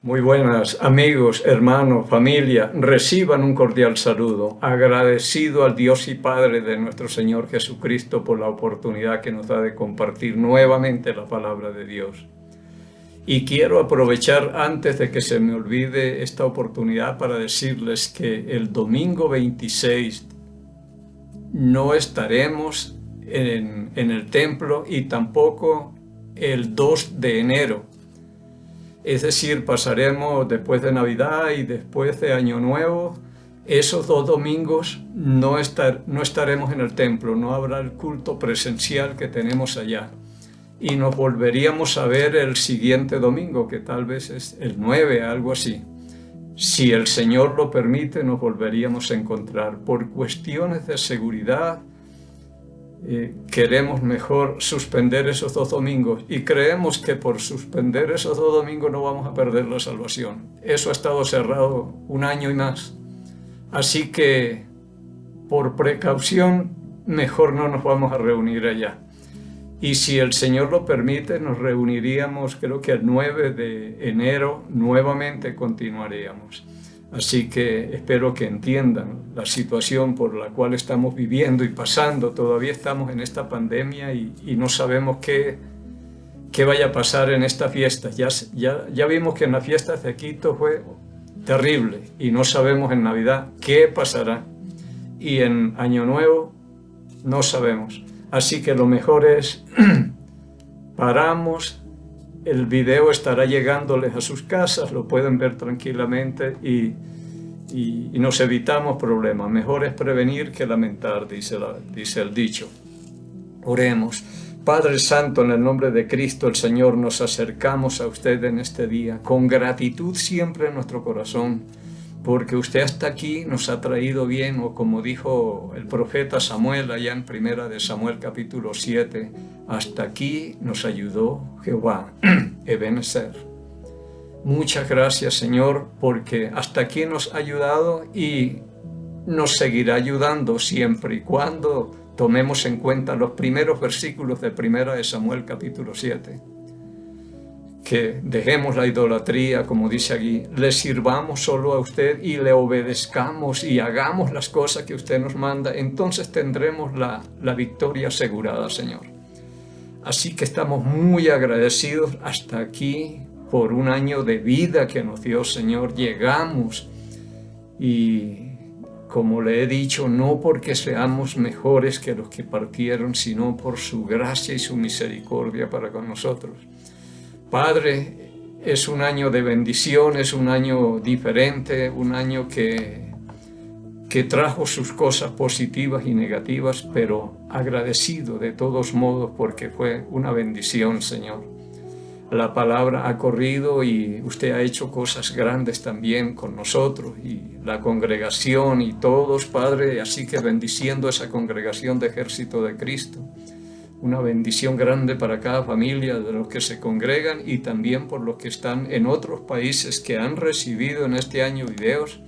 Muy buenas amigos, hermanos, familia, reciban un cordial saludo, agradecido al Dios y Padre de nuestro Señor Jesucristo por la oportunidad que nos da de compartir nuevamente la palabra de Dios. Y quiero aprovechar antes de que se me olvide esta oportunidad para decirles que el domingo 26 no estaremos en el templo y tampoco el 2 de enero. Es decir, pasaremos después de Navidad y después de Año Nuevo. Esos 2 domingos no estaremos en el templo, no habrá el culto presencial que tenemos allá. Y nos volveríamos a ver el siguiente domingo, que tal vez es el 9, algo así. Si el Señor lo permite, nos volveríamos a encontrar. Por cuestiones de seguridad, queremos mejor suspender esos 2 domingos y creemos que por suspender esos 2 domingos no vamos a perder la salvación. Eso ha estado cerrado 1 año y más. Así que por precaución mejor no nos vamos a reunir allá. Y si el Señor lo permite, nos reuniríamos, creo que el 9 de enero nuevamente continuaríamos. Así que espero que entiendan la situación por la cual estamos viviendo y pasando. Todavía estamos en esta pandemia y no sabemos qué vaya a pasar en esta fiesta. Ya vimos que en las fiestas de Quito fue terrible y no sabemos en Navidad qué pasará. Y en Año Nuevo no sabemos. Así que lo mejor es paramos. El video estará llegándoles a sus casas, lo pueden ver tranquilamente y nos evitamos problemas. Mejor es prevenir que lamentar, dice el dicho. Oremos. Padre Santo, en el nombre de Cristo el Señor, nos acercamos a usted en este día, con gratitud siempre en nuestro corazón, porque usted hasta aquí nos ha traído bien, o como dijo el profeta Samuel allá en 1 de Samuel capítulo 7, hasta aquí nos ayudó Jehová, Ebenezer. Muchas gracias, Señor, porque hasta aquí nos ha ayudado y nos seguirá ayudando siempre y cuando tomemos en cuenta los primeros versículos de 1 de Samuel capítulo 7. Que dejemos la idolatría, como dice aquí, le sirvamos solo a usted y le obedezcamos y hagamos las cosas que usted nos manda, entonces tendremos la victoria asegurada, Señor. Así que estamos muy agradecidos hasta aquí por 1 año de vida que nos dio, Señor. Llegamos y, como le he dicho, no porque seamos mejores que los que partieron, sino por su gracia y su misericordia para con nosotros. Padre, es 1 año de bendición, es 1 año diferente, 1 año que trajo sus cosas positivas y negativas, pero agradecido de todos modos porque fue una bendición, Señor. La palabra ha corrido y usted ha hecho cosas grandes también con nosotros y la congregación y todos, Padre, así que bendiciendo esa congregación de Ejército de Cristo. Una bendición grande para cada familia de los que se congregan y también por los que están en otros países que han recibido en este año videos,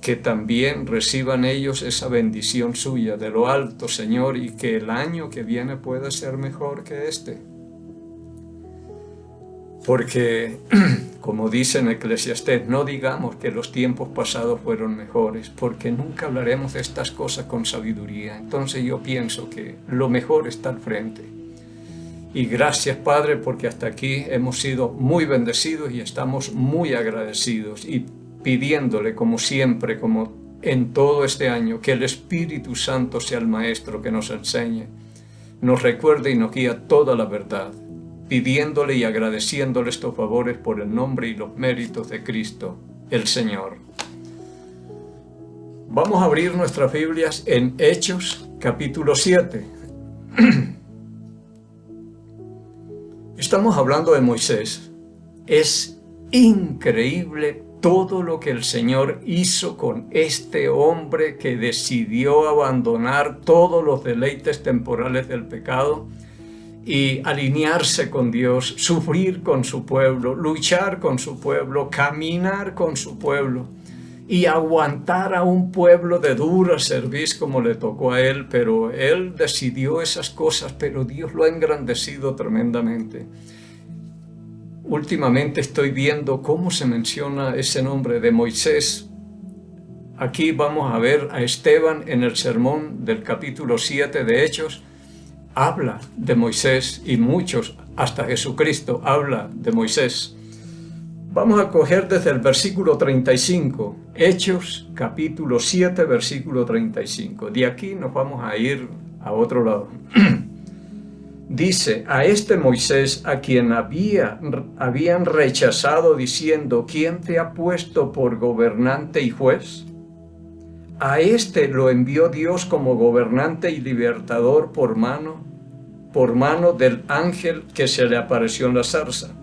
que también reciban ellos esa bendición suya de lo alto, Señor, y que el año que viene pueda ser mejor que este. Porque, como dice en Eclesiastés, no digamos que los tiempos pasados fueron mejores, porque nunca hablaremos de estas cosas con sabiduría. Entonces yo pienso que lo mejor está al frente. Y gracias, Padre, porque hasta aquí hemos sido muy bendecidos y estamos muy agradecidos y pidiéndole, como siempre, como en todo este año, que el Espíritu Santo sea el Maestro que nos enseñe, nos recuerde y nos guíe toda la verdad, pidiéndole y agradeciéndole estos favores por el nombre y los méritos de Cristo, el Señor. Vamos a abrir nuestras Biblias en Hechos, capítulo 7. Estamos hablando de Moisés. Es increíble todo lo que el Señor hizo con este hombre que decidió abandonar todos los deleites temporales del pecado y alinearse con Dios, sufrir con su pueblo, luchar con su pueblo, caminar con su pueblo y aguantar a un pueblo de dura cerviz como le tocó a él, pero él decidió esas cosas, pero Dios lo ha engrandecido tremendamente. últimamente estoy viendo cómo se menciona ese nombre de Moisés. Aquí vamos a ver a Esteban en el sermón del capítulo 7 de Hechos. Habla de Moisés y muchos, hasta Jesucristo, habla de Moisés. Vamos a coger desde el versículo 35, Hechos capítulo 7, versículo 35. De aquí nos vamos a ir a otro lado. Dice, a este Moisés a quien habían rechazado diciendo, ¿quién te ha puesto por gobernante y juez? A este lo envió Dios como gobernante y libertador por mano del ángel que se le apareció en la zarza.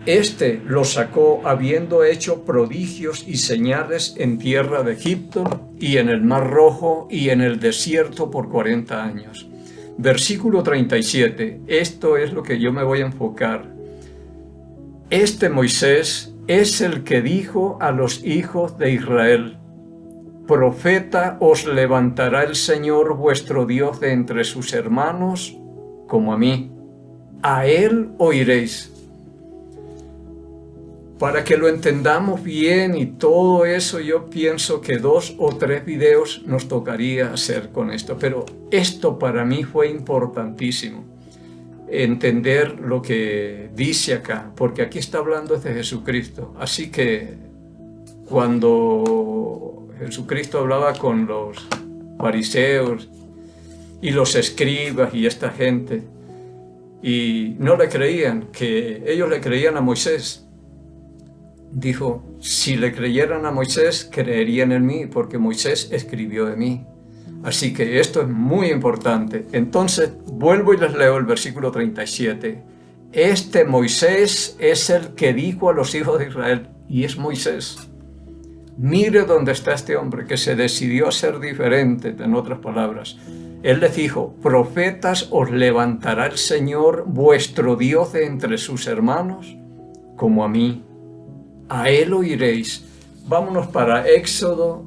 Este lo sacó habiendo hecho prodigios y señales en tierra de Egipto y en el Mar Rojo y en el desierto por 40 años. Versículo 37, esto es lo que yo me voy a enfocar. Este Moisés es el que dijo a los hijos de Israel, profeta os levantará el Señor vuestro Dios de entre sus hermanos, como a mí. A él oiréis. Para que lo entendamos bien y todo eso, yo pienso que 2 o 3 videos nos tocaría hacer con esto. Pero esto para mí fue importantísimo, entender lo que dice acá, porque aquí está hablando de Jesucristo. Así que cuando Jesucristo hablaba con los fariseos y los escribas y esta gente, y no le creían, que ellos le creían a Moisés, dijo, si le creyeran a Moisés, creerían en mí, porque Moisés escribió de mí. Así que esto es muy importante. Entonces, vuelvo y les leo el versículo 37. Este Moisés es el que dijo a los hijos de Israel, y es Moisés. Mire dónde está este hombre que se decidió a ser diferente, en otras palabras. Él les dijo, profetas os levantará el Señor vuestro Dios de entre sus hermanos, como a mí. A él oiréis. Vámonos para Éxodo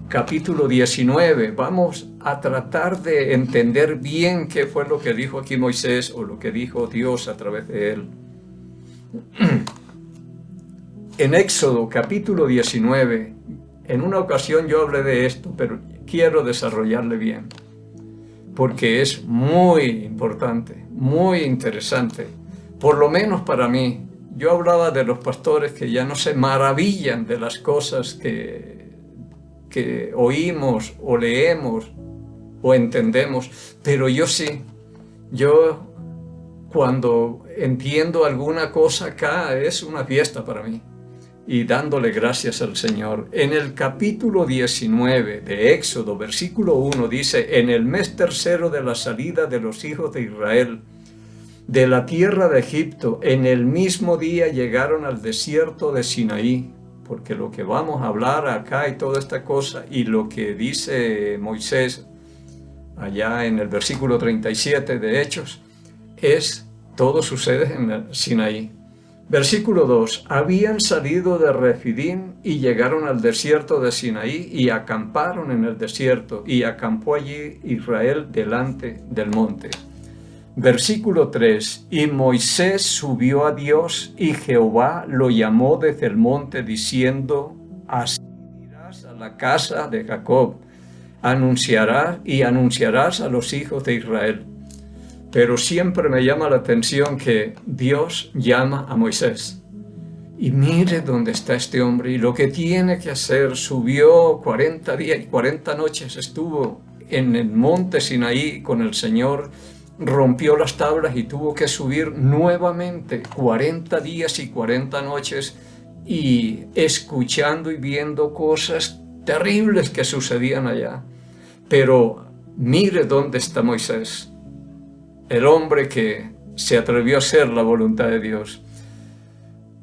capítulo 19. Vamos a tratar de entender bien qué fue lo que dijo aquí Moisés o lo que dijo Dios a través de él. En Éxodo capítulo 19, en una ocasión yo hablé de esto, pero quiero desarrollarle bien, porque es muy importante, muy interesante, por lo menos para mí. Yo hablaba de los pastores que ya no se maravillan de las cosas que oímos o leemos o entendemos, pero yo sí. Yo cuando entiendo alguna cosa acá es una fiesta para mí y dándole gracias al Señor. En el capítulo 19 de Éxodo, versículo 1 dice, en el mes tercero de la salida de los hijos de Israel de la tierra de Egipto, en el mismo día llegaron al desierto de Sinaí, porque lo que vamos a hablar acá y toda esta cosa, y lo que dice Moisés allá en el versículo 37 de Hechos, todo sucede en el Sinaí. Versículo 2, habían salido de Refidim y llegaron al desierto de Sinaí y acamparon en el desierto, y acampó allí Israel delante del monte. Versículo 3, y Moisés subió a Dios, y Jehová lo llamó desde el monte, diciendo, así dirás a la casa de Jacob, anunciarás a los hijos de Israel. Pero siempre me llama la atención que Dios llama a Moisés. Y mire dónde está este hombre y lo que tiene que hacer. Subió 40 días y 40 noches, estuvo en el monte Sinaí con el Señor, rompió las tablas y tuvo que subir nuevamente 40 días y 40 noches y escuchando y viendo cosas terribles que sucedían allá. Pero mire dónde está Moisés, el hombre que se atrevió a hacer la voluntad de Dios.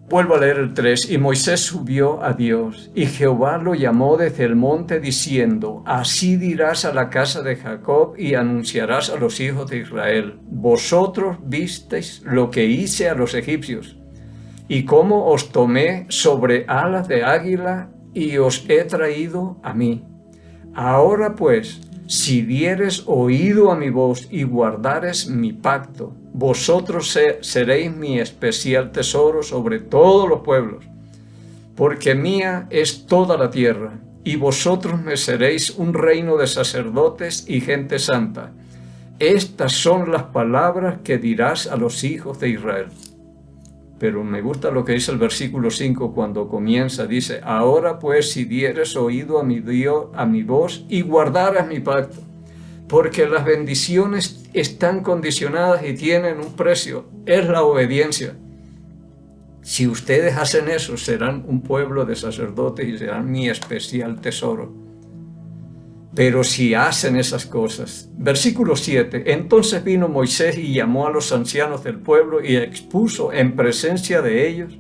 Vuelvo a leer el 3. Y Moisés subió a Dios, y Jehová lo llamó desde el monte, diciendo, así dirás a la casa de Jacob, y anunciarás a los hijos de Israel, vosotros visteis lo que hice a los egipcios, y cómo os tomé sobre alas de águila, y os he traído a mí. Ahora pues, si dieres oído a mi voz y guardares mi pacto, vosotros seréis mi especial tesoro sobre todos los pueblos, porque mía es toda la tierra, y vosotros me seréis un reino de sacerdotes y gente santa. Estas son las palabras que dirás a los hijos de Israel. Pero me gusta lo que dice el versículo 5 cuando comienza. Dice, ahora pues si dieres oído a mi Dios, a mi voz y guardaras mi pacto, porque las bendiciones están condicionadas y tienen un precio, es la obediencia. Si ustedes hacen eso, serán un pueblo de sacerdotes y serán mi especial tesoro. Pero si hacen esas cosas. Versículo 7. Entonces vino Moisés y llamó a los ancianos del pueblo y expuso en presencia de ellos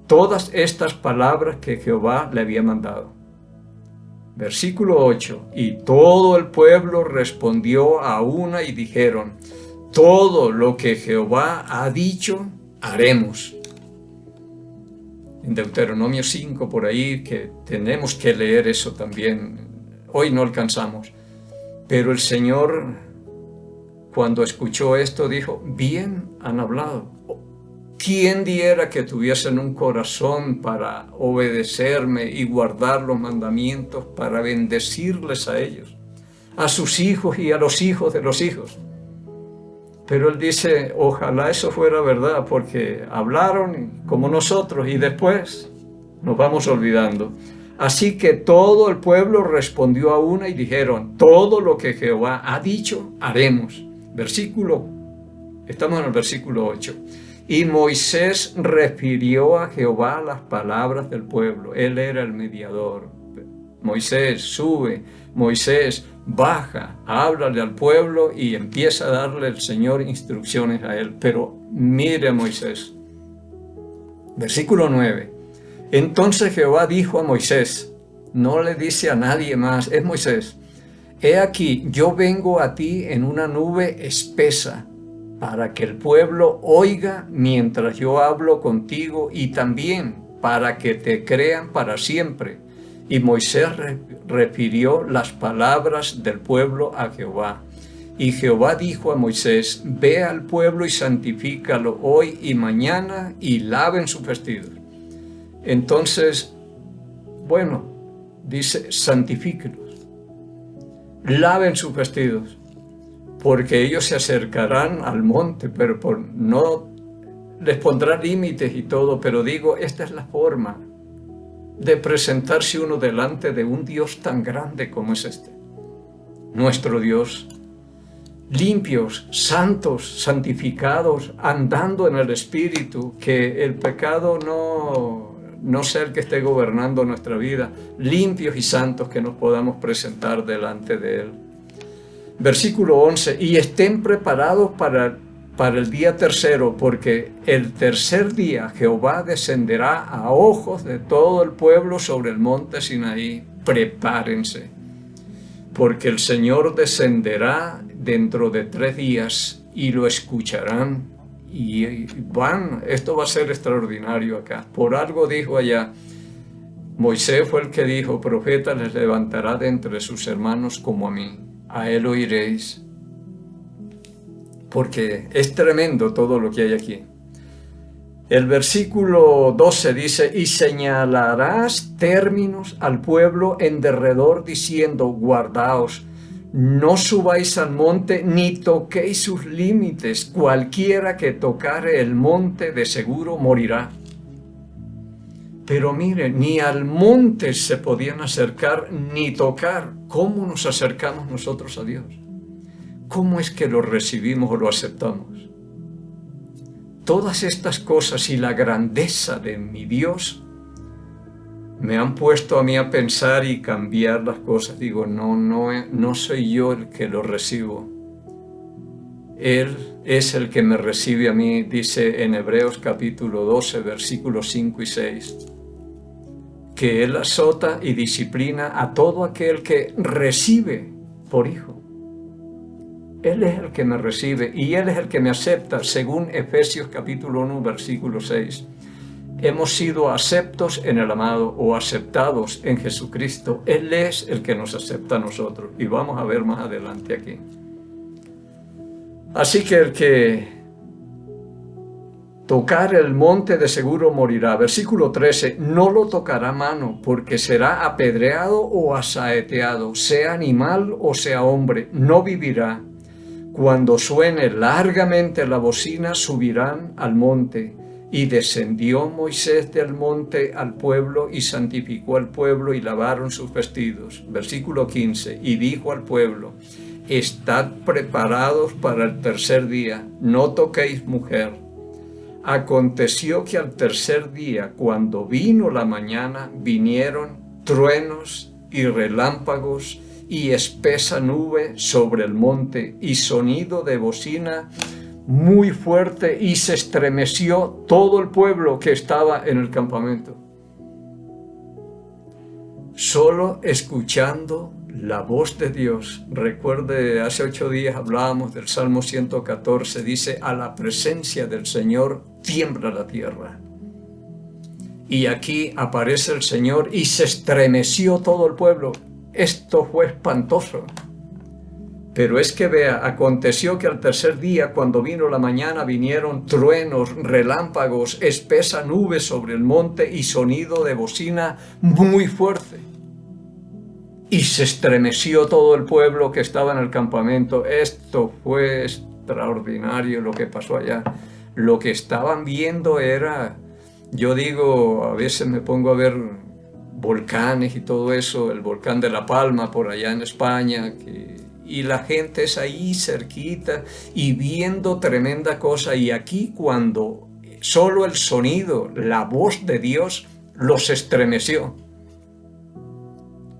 todas estas palabras que Jehová le había mandado. Versículo 8. Y todo el pueblo respondió a una y dijeron, todo lo que Jehová ha dicho, haremos. En Deuteronomio 5, por ahí, que tenemos que leer eso también. Hoy no alcanzamos, pero el Señor, cuando escuchó esto, dijo, bien han hablado. ¿Quién diera que tuviesen un corazón para obedecerme y guardar los mandamientos para bendecirles a ellos, a sus hijos y a los hijos de los hijos? Pero Él dice, ojalá eso fuera verdad, porque hablaron como nosotros y después nos vamos olvidando. Así que todo el pueblo respondió a una y dijeron, todo lo que Jehová ha dicho, haremos. Estamos en el versículo 8. Y Moisés refirió a Jehová las palabras del pueblo. Él era el mediador. Moisés, sube. Moisés, baja. Háblale al pueblo y empieza a darle el Señor instrucciones a él. Pero mire Moisés. Versículo 9. Entonces Jehová dijo a Moisés, no le dice a nadie más, es Moisés, he aquí, yo vengo a ti en una nube espesa, para que el pueblo oiga mientras yo hablo contigo y también para que te crean para siempre. Y Moisés refirió las palabras del pueblo a Jehová. Y Jehová dijo a Moisés, ve al pueblo y santifícalo hoy y mañana y laven sus vestidos. Entonces, bueno, dice, santifíquelos, laven sus vestidos, porque ellos se acercarán al monte, pero no les pondrá límites y todo, pero digo, esta es la forma de presentarse uno delante de un Dios tan grande como es este, nuestro Dios, limpios, santos, santificados, andando en el Espíritu, que el pecado no sea el que esté gobernando nuestra vida, limpios y santos que nos podamos presentar delante de Él. Versículo 11, y estén preparados para el día tercero, porque el tercer día Jehová descenderá a ojos de todo el pueblo sobre el monte Sinaí. Prepárense, porque el Señor descenderá dentro de 3 días y lo escucharán. Y esto va a ser extraordinario acá. Por algo dijo allá, Moisés fue el que dijo, profeta les levantará de entre sus hermanos como a mí, a él oiréis. Porque es tremendo todo lo que hay aquí. El versículo 12 dice, y señalarás términos al pueblo en derredor diciendo, guardaos, no subáis al monte ni toquéis sus límites, cualquiera que tocare el monte de seguro morirá. Pero miren, ni al monte se podían acercar ni tocar. ¿Cómo nos acercamos nosotros a Dios? ¿Cómo es que lo recibimos o lo aceptamos? Todas estas cosas y la grandeza de mi Dios me han puesto a mí a pensar y cambiar las cosas. Digo, no soy yo el que lo recibo. Él es el que me recibe a mí, dice en Hebreos capítulo 12, versículos 5 y 6, que Él azota y disciplina a todo aquel que recibe por hijo. Él es el que me recibe y Él es el que me acepta, según Efesios capítulo 1, versículo 6. Hemos sido aceptos en el amado o aceptados en Jesucristo. Él es el que nos acepta a nosotros. Y vamos a ver más adelante aquí. Así que el que tocar el monte de seguro morirá. Versículo 13, no lo tocará mano, porque será apedreado o asaeteado, sea animal o sea hombre, no vivirá. Cuando suene largamente la bocina, subirán al monte. Y descendió Moisés del monte al pueblo y santificó al pueblo y lavaron sus vestidos. Versículo 15, y dijo al pueblo, estad preparados para el tercer día, no toquéis mujer. Aconteció que al tercer día, cuando vino la mañana, vinieron truenos y relámpagos y espesa nube sobre el monte y sonido de bocina muy fuerte, y se estremeció todo el pueblo que estaba en el campamento. Solo escuchando la voz de Dios. Recuerde, hace 8 días hablábamos del Salmo 114, dice, a la presencia del Señor tiembla la tierra. Y aquí aparece el Señor y se estremeció todo el pueblo. Esto fue espantoso. Pero es que vea, aconteció que al tercer día, cuando vino la mañana, vinieron truenos, relámpagos, espesa nube sobre el monte y sonido de bocina muy fuerte. Y se estremeció todo el pueblo que estaba en el campamento. Esto fue extraordinario lo que pasó allá. Lo que estaban viendo era, yo digo, a veces me pongo a ver volcanes y todo eso, el volcán de La Palma por allá en España, y la gente es ahí cerquita y viendo tremenda cosa. Y aquí cuando solo el sonido, la voz de Dios los estremeció.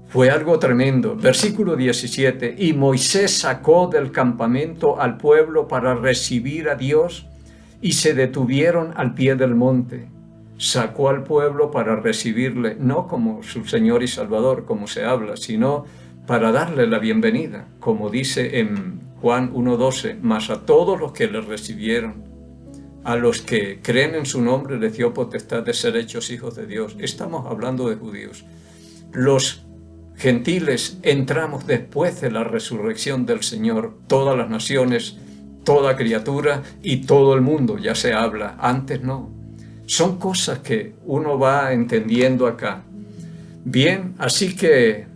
Fue algo tremendo. Versículo 17, y Moisés sacó del campamento al pueblo para recibir a Dios y se detuvieron al pie del monte. Sacó al pueblo para recibirle, no como su Señor y Salvador, como se habla, sino para darle la bienvenida, como dice en Juan 1:12, mas a todos los que le recibieron, a los que creen en su nombre, les dio potestad de ser hechos hijos de Dios. Estamos hablando de judíos. Los gentiles entramos después de la resurrección del Señor, todas las naciones, toda criatura y todo el mundo, ya se habla, antes no. Son cosas que uno va entendiendo acá. Bien, así que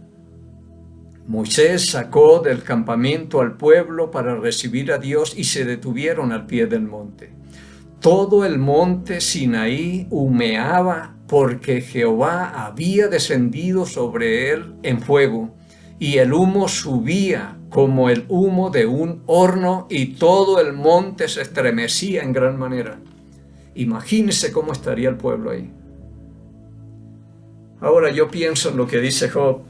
Moisés sacó del campamento al pueblo para recibir a Dios y se detuvieron al pie del monte. Todo el monte Sinaí humeaba porque Jehová había descendido sobre él en fuego, y el humo subía como el humo de un horno, y todo el monte se estremecía en gran manera. Imagínense cómo estaría el pueblo ahí. Ahora yo pienso en lo que dice Job.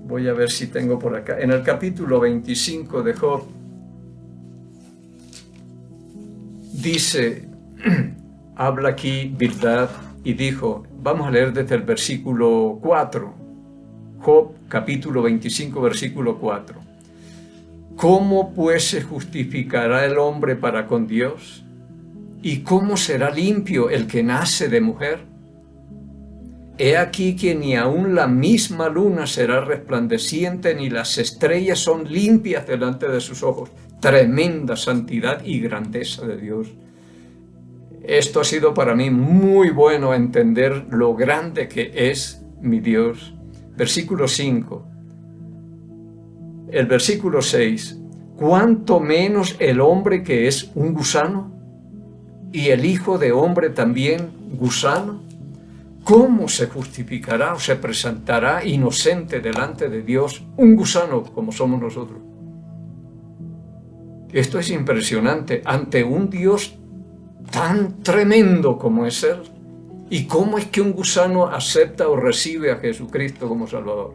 Voy a ver si tengo por acá. En el capítulo 25 de Job, dice, habla aquí Bildad y dijo, vamos a leer desde el versículo 4. Job, capítulo 25, versículo 4. ¿Cómo pues se justificará el hombre para con Dios? ¿Y cómo será limpio el que nace de mujer? He aquí que ni aun la misma luna será resplandeciente, ni las estrellas son limpias delante de sus ojos. Tremenda santidad y grandeza de Dios. Esto ha sido para mí muy bueno entender lo grande que es mi Dios. Versículo 5. El versículo 6. ¿Cuánto menos el hombre que es un gusano? ¿Y el hijo de hombre también gusano? ¿Cómo se justificará o se presentará inocente delante de Dios un gusano como somos nosotros? Esto es impresionante ante un Dios tan tremendo como es Él. ¿Y cómo es que un gusano acepta o recibe a Jesucristo como Salvador?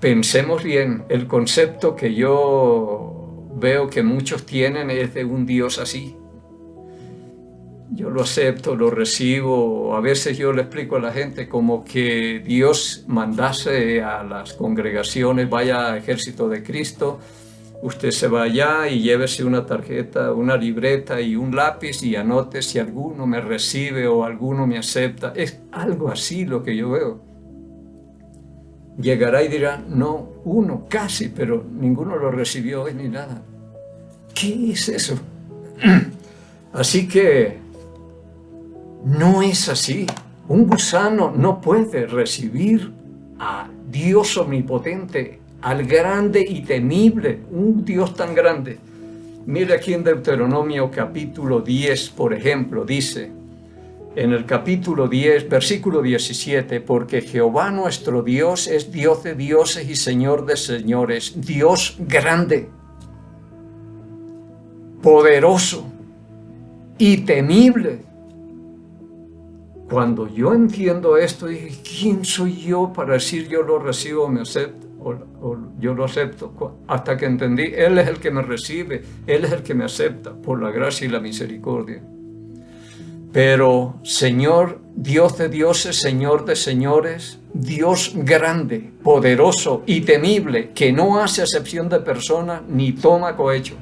Pensemos bien, el concepto que yo veo que muchos tienen es de un Dios así. Yo lo acepto, lo recibo. A veces yo le explico a la gente como que Dios mandase a las congregaciones, vaya Ejército de Cristo, usted se va allá y llévese una tarjeta, una libreta y un lápiz y anote si alguno me recibe o alguno me acepta. Es algo así lo que yo veo. Llegará y dirá, no, uno casi, pero ninguno lo recibió hoy ni nada. ¿Qué es eso? Así que no es así. Un gusano no puede recibir a Dios omnipotente, al grande y temible, un Dios tan grande. Mire aquí en Deuteronomio capítulo 10, por ejemplo, dice, en el capítulo 10, versículo 17, porque Jehová nuestro Dios es Dios de dioses y Señor de señores, Dios grande, poderoso y temible. Cuando yo entiendo esto, dije, ¿quién soy yo para decir yo lo recibo o me acepto? O yo lo acepto? Hasta que entendí, Él es el que me recibe, Él es el que me acepta por la gracia y la misericordia. Pero Señor, Dios de dioses, Señor de señores, Dios grande, poderoso y temible, que no hace acepción de persona ni toma cohecho.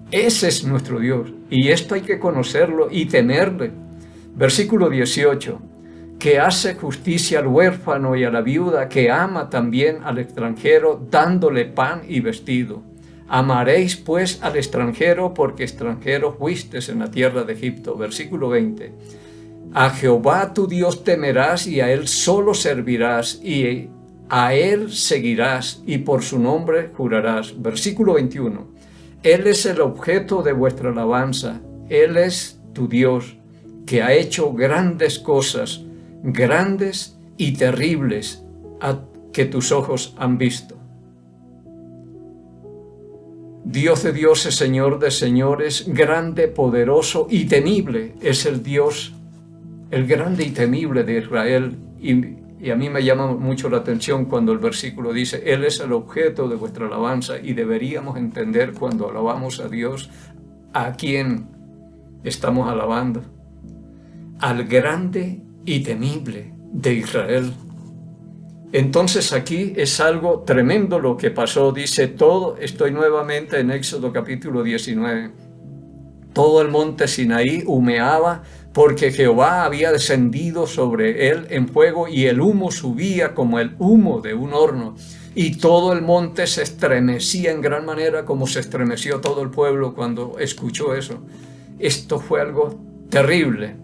Ese es nuestro Dios, y esto hay que conocerlo y temerle. Versículo 18, que hace justicia al huérfano y a la viuda, que ama también al extranjero, dándole pan y vestido. Amaréis pues al extranjero, porque extranjero fuisteis en la tierra de Egipto. Versículo 20, a Jehová tu Dios temerás y a Él solo servirás, y a Él seguirás, y por su nombre jurarás. Versículo 21, Él es el objeto de vuestra alabanza, Él es tu Dios, que ha hecho grandes cosas, grandes y terribles, que tus ojos han visto. Dios de dioses, Señor de señores, grande, poderoso y temible, es el Dios, el grande y temible de Israel. Y a mí me llama mucho la atención cuando el versículo dice, Él es el objeto de vuestra alabanza, y deberíamos entender cuando alabamos a Dios, ¿a quién estamos alabando? Al grande y temible de Israel. Entonces aquí es algo tremendo lo que pasó. Dice todo, estoy nuevamente en Éxodo capítulo 19. Todo el monte Sinaí humeaba porque Jehová había descendido sobre él en fuego, y el humo subía como el humo de un horno. Y todo el monte se estremecía en gran manera, como se estremeció todo el pueblo cuando escuchó eso. Esto fue algo terrible.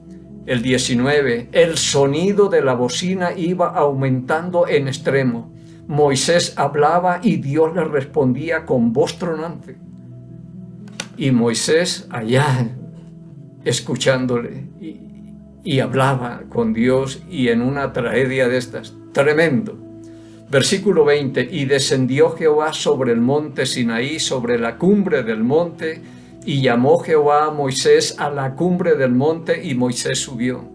El 19, el sonido de la bocina iba aumentando en extremo. Moisés hablaba y Dios le respondía con voz tronante. Y Moisés allá escuchándole y hablaba con Dios, y en una tragedia de estas, tremendo. Versículo 20, y descendió Jehová sobre el monte Sinaí, sobre la cumbre del monte, y llamó Jehová a Moisés a la cumbre del monte, y Moisés subió.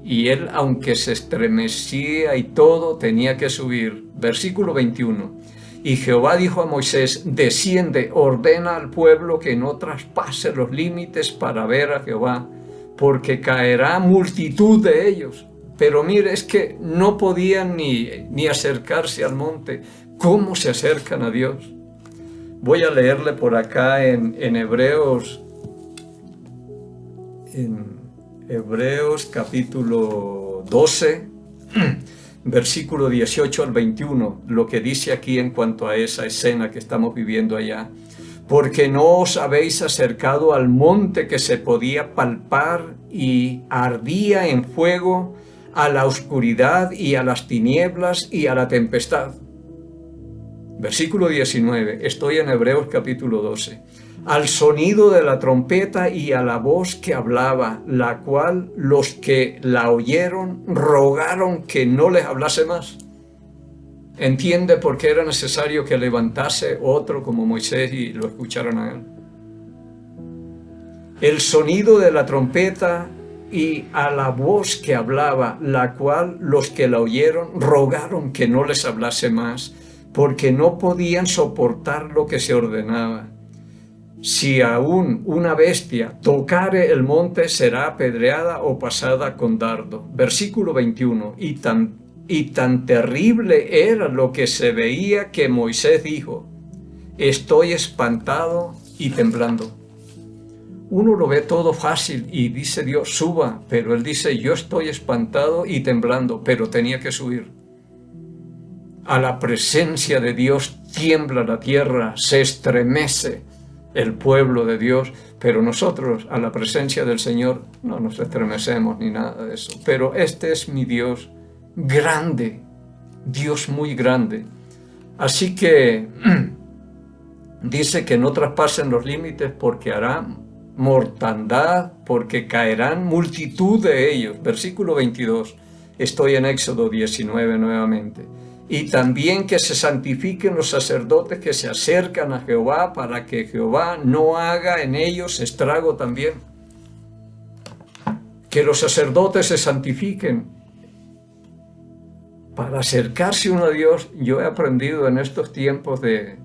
Y él, aunque se estremecía y todo, tenía que subir. Versículo 21. Y Jehová dijo a Moisés, desciende, ordena al pueblo que no traspase los límites para ver a Jehová, porque caerá multitud de ellos. Pero mire, es que no podían ni acercarse al monte. ¿Cómo se acercan a Dios? Voy a leerle por acá en Hebreos, capítulo 12, versículo 18 al 21, lo que dice aquí en cuanto a esa escena que estamos viviendo allá. Porque no os habéis acercado al monte que se podía palpar y ardía en fuego, a la oscuridad y a las tinieblas y a la tempestad. Versículo 19, estoy en Hebreos capítulo 12. Al sonido de la trompeta y a la voz que hablaba, la cual los que la oyeron rogaron que no les hablase más. ¿Entiende por qué era necesario que levantase otro como Moisés y lo escucharan a él? El sonido de la trompeta y a la voz que hablaba, la cual los que la oyeron rogaron que no les hablase más, porque no podían soportar lo que se ordenaba. Si aún una bestia tocare el monte, será apedreada o pasada con dardo. Versículo 21, y tan terrible era lo que se veía que Moisés dijo, estoy espantado y temblando. Uno lo ve todo fácil y dice Dios, suba, pero él dice, yo estoy espantado y temblando, pero tenía que subir. A la presencia de Dios tiembla la tierra, se estremece el pueblo de Dios, Pero nosotros a la presencia del Señor no nos estremecemos ni nada de eso. Pero este es mi Dios grande, Dios muy grande. Así que dice que no traspasen los límites porque harán mortandad, porque caerán multitud de ellos. Versículo 22. Estoy en Éxodo 19 nuevamente. Y también que se santifiquen los sacerdotes que se acercan a Jehová, para que Jehová no haga en ellos estrago también. Que los sacerdotes se santifiquen. Para acercarse uno a Dios, yo he aprendido en estos tiempos de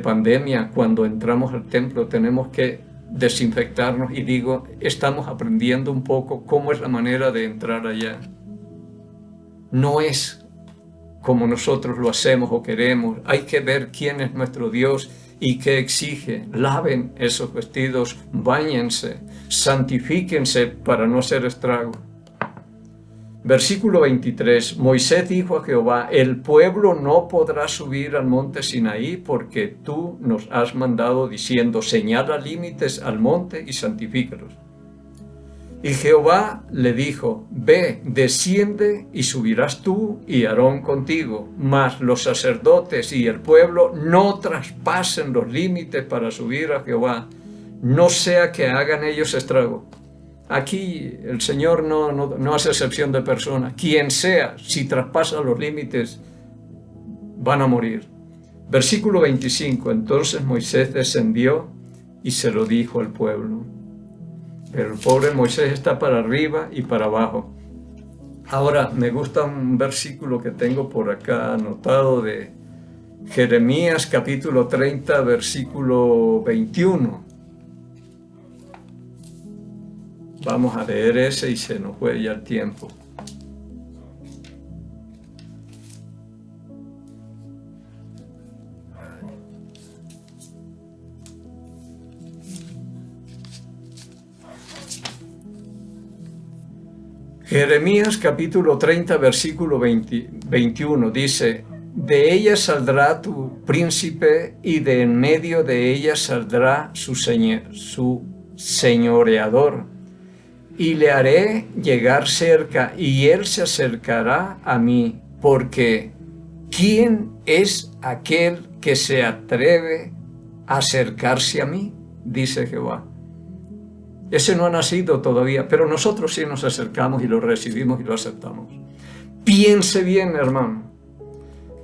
pandemia, cuando entramos al templo tenemos que desinfectarnos, y digo, estamos aprendiendo un poco cómo es la manera de entrar allá. No es como nosotros lo hacemos o queremos. Hay que ver quién es nuestro Dios y qué exige. Laven esos vestidos, báñense, santifíquense para no hacer estrago. Versículo 23, Moisés dijo a Jehová, el pueblo no podrá subir al monte Sinaí porque tú nos has mandado diciendo, señala límites al monte y santifícalos. Y Jehová le dijo, ve, desciende y subirás tú y Aarón contigo, mas los sacerdotes y el pueblo no traspasen los límites para subir a Jehová, no sea que hagan ellos estrago. Aquí el Señor no hace excepción de personas. Quien sea, si traspasa los límites, van a morir. Versículo 25, entonces Moisés descendió y se lo dijo al pueblo. Pero el pobre Moisés está para arriba y para abajo. Ahora, me gusta un versículo que tengo por acá anotado de Jeremías capítulo 30, versículo 21. Vamos a leer ese y se nos fue ya el tiempo. Jeremías capítulo 30, versículo 21 dice, de ella saldrá tu príncipe y de en medio de ella saldrá su señoreador. Y le haré llegar cerca, y él se acercará a mí, porque ¿quién es aquel que se atreve a acercarse a mí? Dice Jehová. Ese no ha nacido todavía, pero nosotros sí nos acercamos y lo recibimos y lo aceptamos. Piense bien, hermano,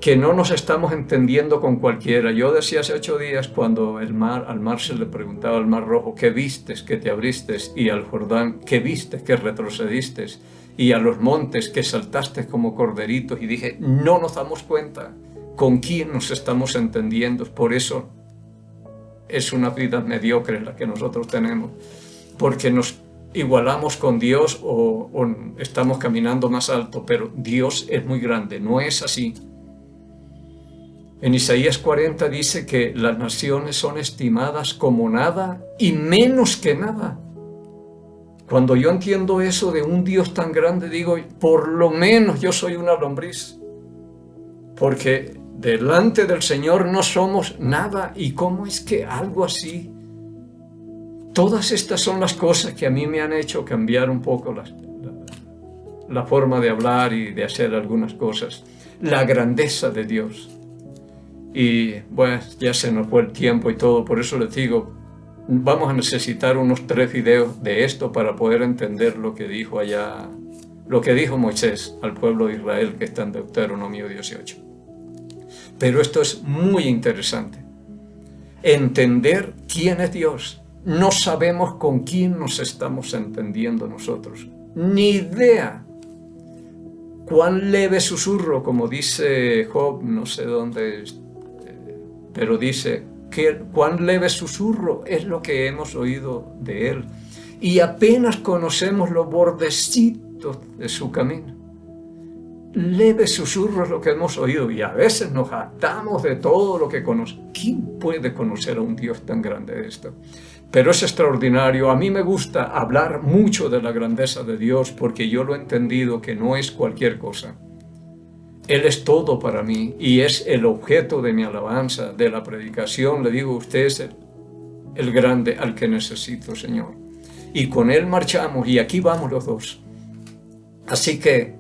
que no nos estamos entendiendo con cualquiera. Yo decía hace 8 días, cuando al mar se le preguntaba al Mar Rojo, ¿qué vistes que te abriste? Y al Jordán, ¿qué vistes que retrocediste? Y a los montes que saltaste como corderitos. Y dije, no nos damos cuenta con quién nos estamos entendiendo. Por eso es una vida mediocre la que nosotros tenemos. Porque nos igualamos con Dios o estamos caminando más alto. Pero Dios es muy grande, no es así. En Isaías 40 dice que las naciones son estimadas como nada y menos que nada. Cuando yo entiendo eso de un Dios tan grande, digo, por lo menos yo soy una lombriz. Porque delante del Señor no somos nada. ¿Y cómo es que algo así? Todas estas son las cosas que a mí me han hecho cambiar un poco la forma de hablar y de hacer algunas cosas. La grandeza de Dios. Y bueno, ya se nos fue el tiempo y todo, por eso les digo, vamos a necesitar unos 3 videos de esto para poder entender lo que dijo allá, lo que dijo Moisés al pueblo de Israel, que está en Deuteronomio 18. Pero esto es muy interesante, entender quién es Dios. No sabemos con quién nos estamos entendiendo nosotros, ni idea. Cuán leve susurro, como dice Job, no sé dónde, pero dice que cuán leve susurro es lo que hemos oído de él. Y apenas conocemos los bordecitos de su camino. Leve susurro es lo que hemos oído y a veces nos jactamos de todo lo que conocemos. ¿Quién puede conocer a un Dios tan grande de esto? Pero es extraordinario. A mí me gusta hablar mucho de la grandeza de Dios porque yo lo he entendido que no es cualquier cosa. Él es todo para mí y es el objeto de mi alabanza, de la predicación. Le digo, usted es el grande al que necesito, Señor. Y con Él marchamos, y aquí vamos los dos. Así que,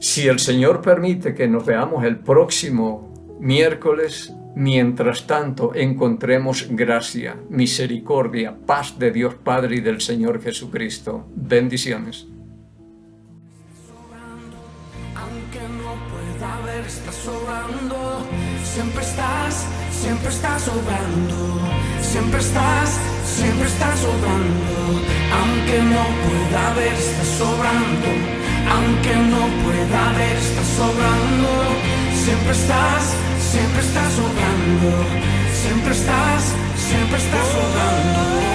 si el Señor permite que nos veamos el próximo miércoles, mientras tanto encontremos gracia, misericordia, paz de Dios Padre y del Señor Jesucristo. Bendiciones. Aunque no pueda ver, estás sobrando. Siempre estás sobrando. Siempre estás sobrando. Aunque no pueda ver, estás sobrando. Aunque no pueda ver, estás sobrando. Siempre estás sobrando. Siempre estás sobrando.